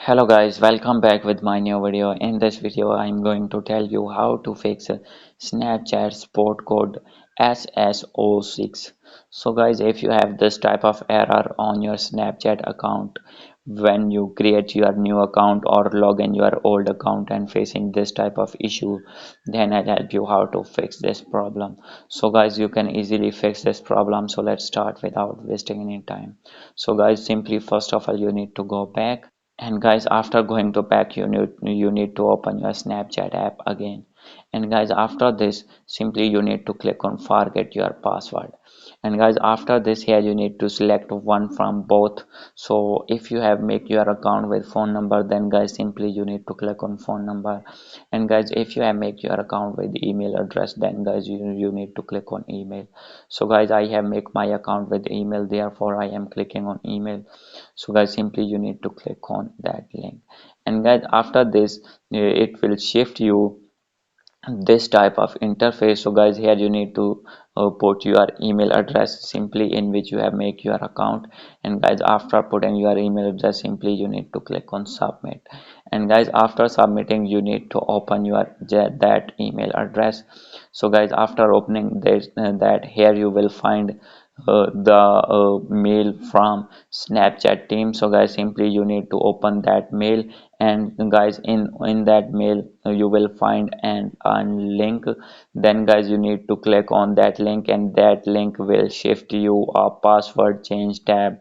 Hello guys, welcome back with my new video. In this video, I'm going to tell you how to fix Snapchat support code SS06. So guys, if you have this type of error on your Snapchat account when you create your new account or log in your old account and facing this type of issue, then I'll help you how to fix this problem. So guys, you can easily fix this problem. So let's start without wasting any time. So guys, simply first of all, you need to go back, and guys, after going to back, you need to open your Snapchat app again. And guys, after this, simply you need to click on forget your password. And guys, after this, here you need to select one from both. So if you have make your account with phone number, then guys, simply you need to click on phone number. And guys, if you have make your account with email address, then guys, you need to click on email. So guys, I have make my account with email, therefore I am clicking on email. So guys, simply you need to click on that link. And guys, after this, it will shift you this type of interface. So guys, here you need to put your email address simply in which you have make your account. And guys, after putting your email address, simply you need to click on submit. And guys, after submitting, you need to open your that email address. So guys, after opening this that, here you will find the mail from Snapchat team. So guys, simply you need to open that mail. And guys, in that mail, you will find a link. Then guys, you need to click on that link, and that link will shift you a password change tab.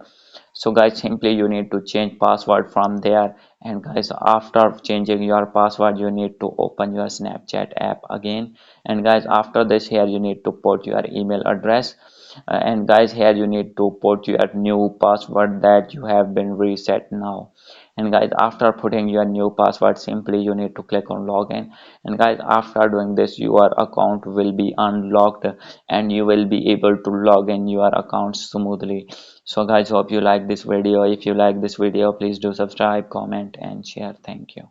So guys, simply you need to change password from there. And guys, after changing your password, you need to open your Snapchat app again. And guys, after this, here you need to put your email address. And guys, here you need to put your new password that you have been reset now. And guys, after putting your new password, simply you need to click on login. And guys, after doing this, your account will be unlocked and you will be able to log in your account smoothly. So guys, hope you like this video. If you like this video, please do subscribe, comment and share. Thank you.